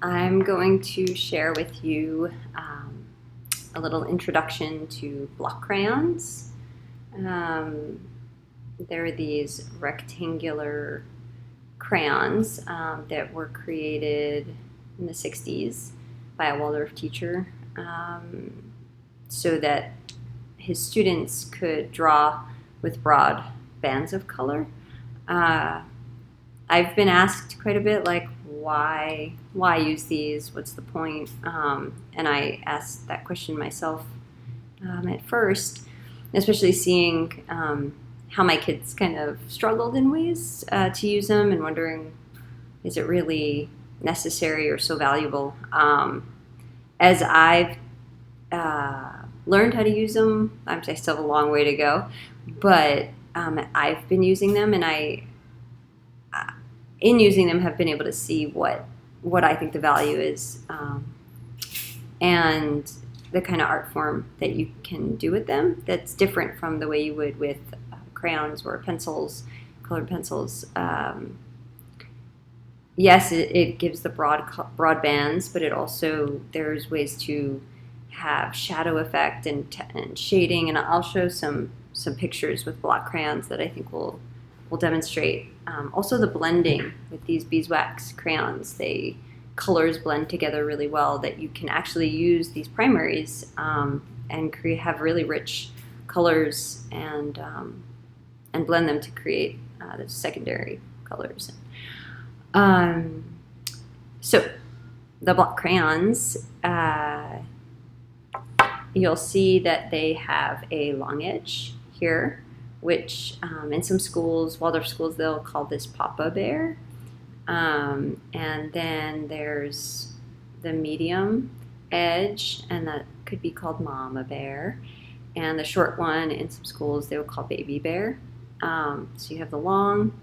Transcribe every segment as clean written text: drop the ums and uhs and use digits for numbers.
I'm going to share with you a little introduction to block crayons. Um, they're these rectangular crayons that were created in the 60s by a Waldorf teacher so that his students could draw with broad bands of color. Uh, I've been asked quite a bit, like, why use these? What's the point? And I asked that question myself at first, especially seeing how my kids kind of struggled in ways to use them and wondering, is it really necessary or so valuable? As I've learned how to use them, I still have a long way to go, but I've been using them, and in using them, have been able to see what I think the value is, and the kind of art form that you can do with them that's different from the way you would with crayons or pencils, colored pencils. Yes, it gives the broad bands, but it also, there's ways to have shadow effect and shading, and I'll show some pictures with block crayons that I think will demonstrate. Also, the blending with these beeswax crayons, colors blend together really well, that you can actually use these primaries and have really rich colors and blend them to create the secondary colors. So the block crayons, you'll see that they have a long edge here, which in some schools, Waldorf schools, they'll call this Papa Bear. And then there's the medium edge, and that could be called Mama Bear. And the short one, in some schools, they will call Baby Bear. So you have the long,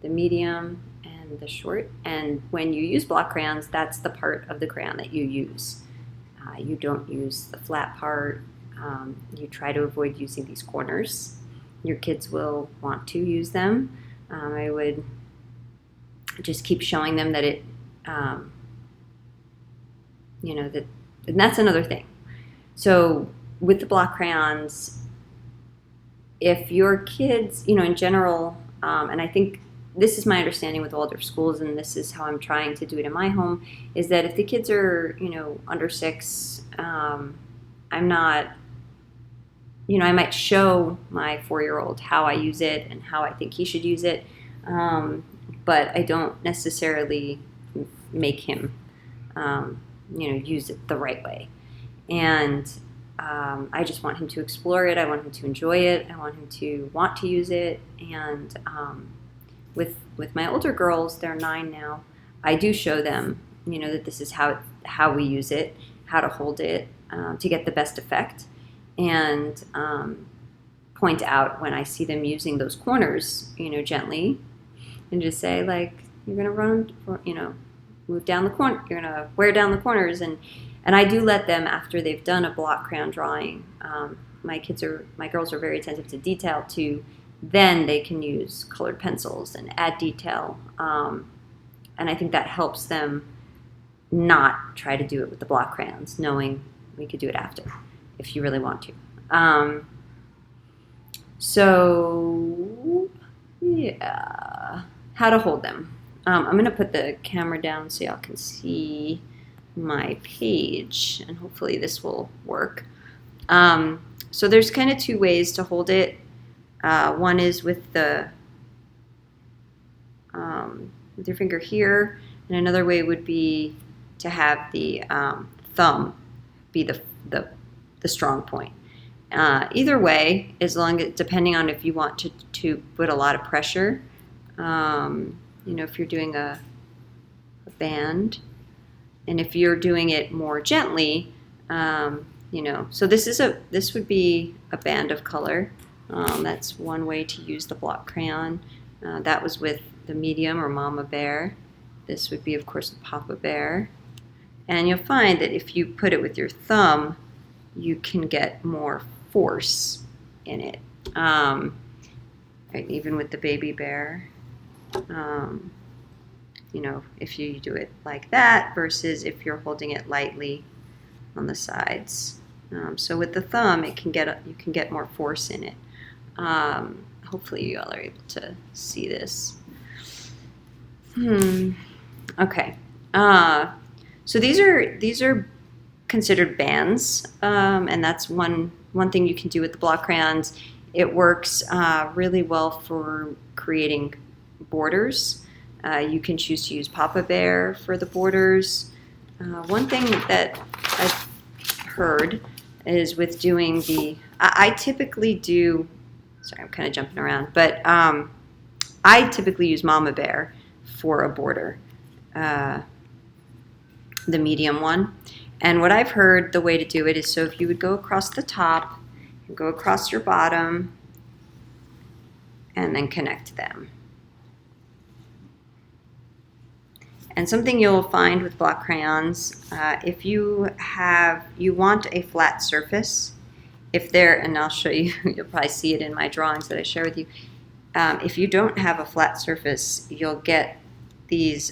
the medium, and the short. And when you use block crayons, that's the part of the crayon that you use. You don't use the flat part. You try to avoid using these corners. Your kids will want to use them. I would just keep showing them that and that's another thing. So with the block crayons, if your kids, in general, and I think this is my understanding with Waldorf schools, and this is how I'm trying to do it in my home, is that if the kids are, under 6, I'm not, I might show my 4-year-old how I use it and how I think he should use it, but I don't necessarily make him, use it the right way. And I just want him to explore it. I want him to enjoy it. I want him to want to use it. And with my older girls, they're 9 now, I do show them, that this is how we use it, how to hold it to get the best effect, and point out when I see them using those corners, gently, and just say, like, you're gonna run, move down the corner, you're gonna wear down the corners, and I do let them, after they've done a block crayon drawing. My girls are very attentive to detail too. Then they can use colored pencils and add detail, and I think that helps them not try to do it with the block crayons, knowing we could do it after if you really want to. So yeah, how to hold them. I'm going to put the camera down so y'all can see my page, and hopefully this will work. So there's kind of 2 ways to hold it. One is with your finger here, and another way would be to have the thumb be the strong point. Either way, depending on if you want to put a lot of pressure, if you're doing a band, and if you're doing it more gently, so this would be a band of color. That's one way to use the block crayon. That was with the medium or Mama Bear. This would be, of course, the Papa Bear. And you'll find that if you put it with your thumb, you can get more force in it. Right, even with the Baby Bear. you know, if you do it like that versus if you're holding it lightly on the sides. So with the thumb, you can get more force in it. Hopefully you all are able to see this. Okay. So these are considered bands, and that's one thing you can do with the block crayons. It works really well for creating borders. You can choose to use Papa Bear for the borders. One thing that I've heard is with doing I typically do, sorry, I'm kind of jumping around, but I typically use Mama Bear for a border, the medium one. And what I've heard, the way to do it is, so if you would go across the top, and go across your bottom, and then connect them. And something you'll find with block crayons, if you want a flat surface, and I'll show you, you'll probably see it in my drawings that I share with you. If you don't have a flat surface, you'll get these,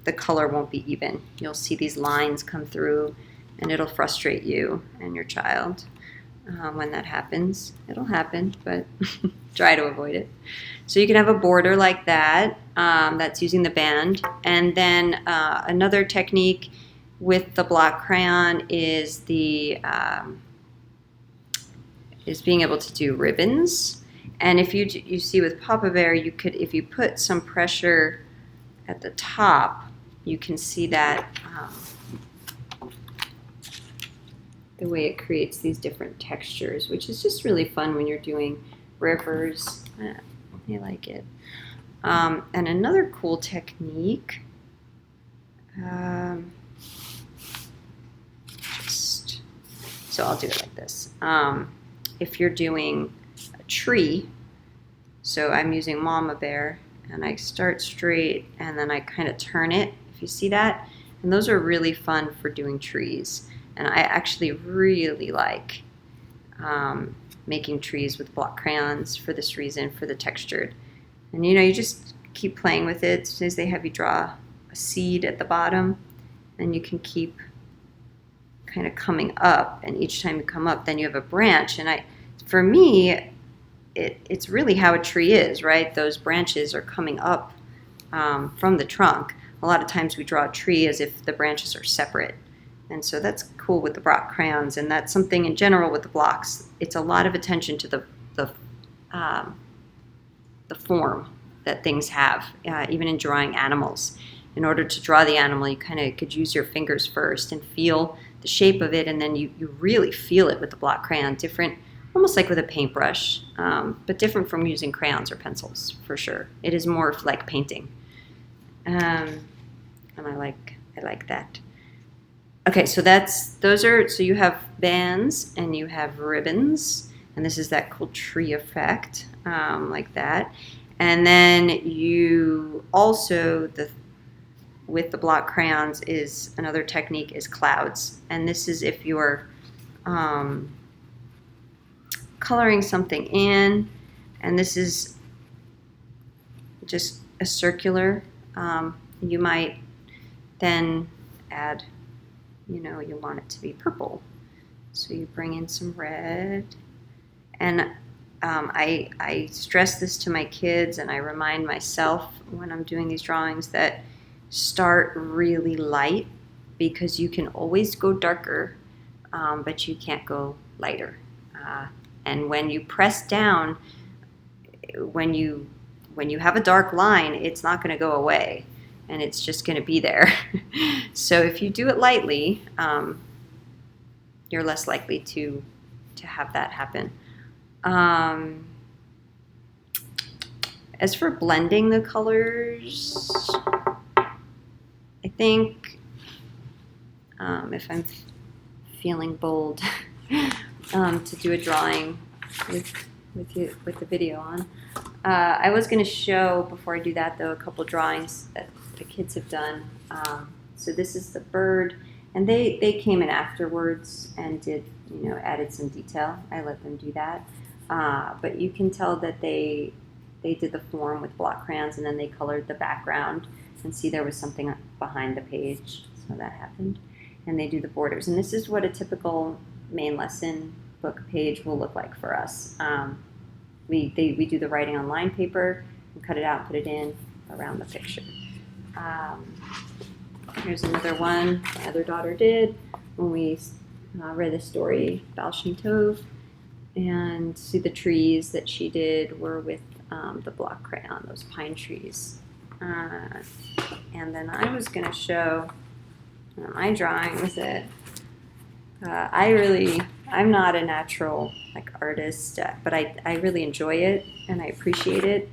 the color won't be even. You'll see these lines come through, and it'll frustrate you and your child when that happens. It'll happen, but try to avoid it. So you can have a border like that. That's using the band. And then another technique with the block crayon is is being able to do ribbons. And if you see with Papa Bear, you could, if you put some pressure at the top, you can see that the way it creates these different textures, which is just really fun when you're doing rivers. I like it. And another cool technique, so I'll do it like this. If you're doing a tree, so I'm using Mama Bear, and I start straight, and then I kind of turn it, if you see that. And those are really fun for doing trees. And I actually really like making trees with block crayons for this reason, for the textured. And you know, you just keep playing with it. As soon as they have you draw a seed at the bottom, and you can keep kind of coming up, and each time you come up, then you have a branch. And for me, it's really how a tree is, right? Those branches are coming up from the trunk. A lot of times we draw a tree as if the branches are separate. And so that's cool with the block crayons, and that's something in general with the blocks. It's a lot of attention to the form that things have, even in drawing animals. In order to draw the animal, you kind of could use your fingers first and feel the shape of it, and then you really feel it with the block crayon. Different, almost like with a paintbrush, but different from using crayons or pencils, for sure. It is more like painting. And I like that. Okay, so so you have bands and you have ribbons, and this is that cool tree effect, like that. And then you also, with the block crayons, is another technique is clouds. And this is if you're coloring something in, and this is just a circular. You might then add, you know, you want it to be purple. So you bring in some red. And I stress this to my kids, and I remind myself when I'm doing these drawings that start really light, because you can always go darker, but you can't go lighter. And when you press down, when you have a dark line, it's not going to go away, and it's just going to be there. So if you do it lightly, you're less likely to have that happen. As for blending the colors, I think if I'm feeling bold to do a drawing with the video on, I was going to show, before I do that though, a couple drawings that the kids have done. So this is the bird, and they came in afterwards and did, you know, added some detail. I let them do that, but you can tell that they did the form with block crayons, and then they colored the background. and see there was something behind the page, so that happened. And they do the borders, and this is what a typical main lesson book page will look like for us. We do the writing on line paper, and cut it out, put it in around the picture. Here's another one my other daughter did when we read the story Baal Shem Tov, and see the trees that she did were with the block crayon, those pine trees. And then I was going to show my drawing with it. I'm not a natural artist, but I really enjoy it and I appreciate it.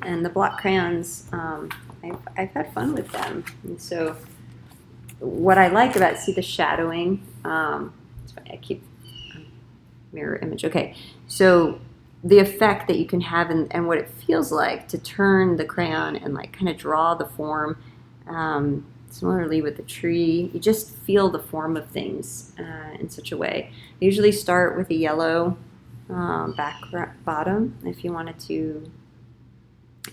And the block crayons, I've had fun with them. And so what I like about, see the shadowing, I keep mirror image. Okay, so the effect that you can have and what it feels like to turn the crayon and kind of draw the form. Similarly with the tree, you just feel the form of things in such a way. I usually start with a yellow bottom. If you wanted to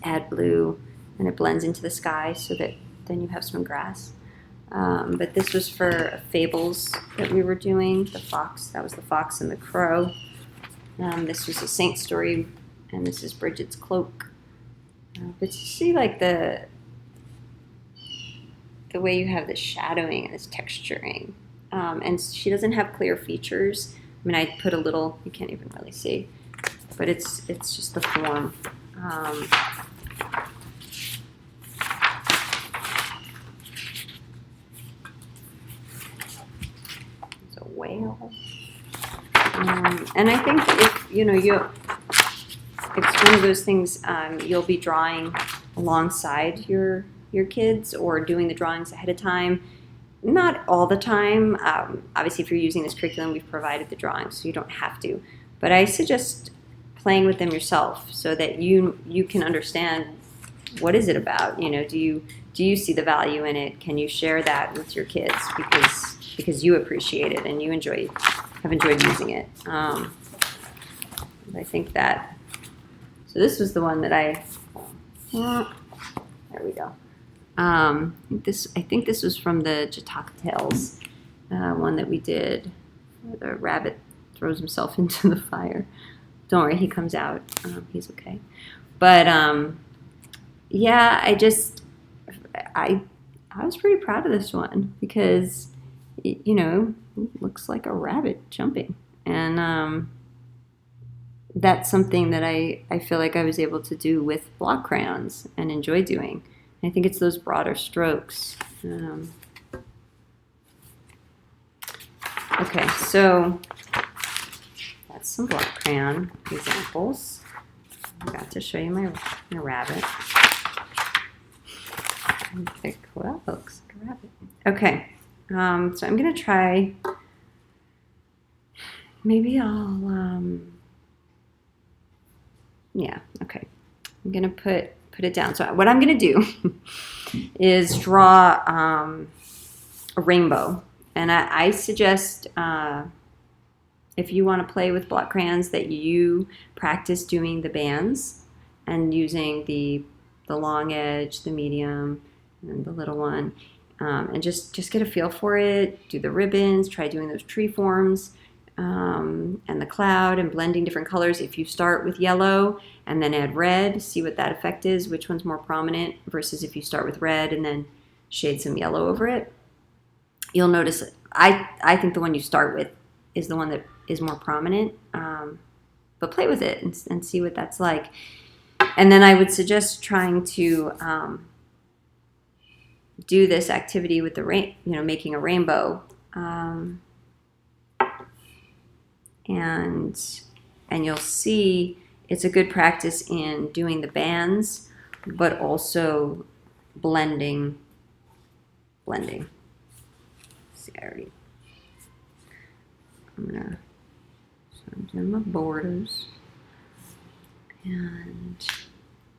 add blue, and it blends into the sky so that then you have some grass. But this was for fables that we were doing. The fox, that was the fox and the crow. This was a saint story, and this is Bridget's cloak. But you see the way you have this shadowing and this texturing. And she doesn't have clear features. I mean, I put a little, you can't even really see, but it's just the form. It's a whale. And I think if, it's one of those things you'll be drawing alongside your kids or doing the drawings ahead of time. Not all the time. Obviously, if you're using this curriculum, we've provided the drawings, so you don't have to. But I suggest playing with them yourself so that you can understand what is it about. Do you see the value in it? Can you share that with your kids because you appreciate it and you have enjoyed using it? I think that. So this was the one that there we go. I think this was from the Jataka Tales, one that we did, where the rabbit throws himself into the fire. Don't worry, he comes out. He's okay. But yeah, I was pretty proud of this one because it looks like a rabbit jumping, and that's something that I feel like I was able to do with block crayons and enjoy doing. I think it's those broader strokes. Okay, so that's some block crayon examples. I got to show you my rabbit. Well, that looks like a rabbit. Okay, so I'm gonna try. Maybe I'll. Yeah. Okay. I'm gonna put it down. So what I'm going to do is draw a rainbow. And I suggest if you want to play with block crayons that you practice doing the bands and using the long edge, the medium, and the little one. And just get a feel for it. Do the ribbons. Try doing those tree forms. And the cloud and blending different colors. If you start with yellow and then add red, see what that effect is, which one's more prominent versus if you start with red and then shade some yellow over it. You'll notice, I think the one you start with is the one that is more prominent, but play with it and see what that's like. And then I would suggest trying to do this activity with the making a rainbow. And you'll see it's a good practice in doing the bands, but also blending. See, I'm doing my borders, and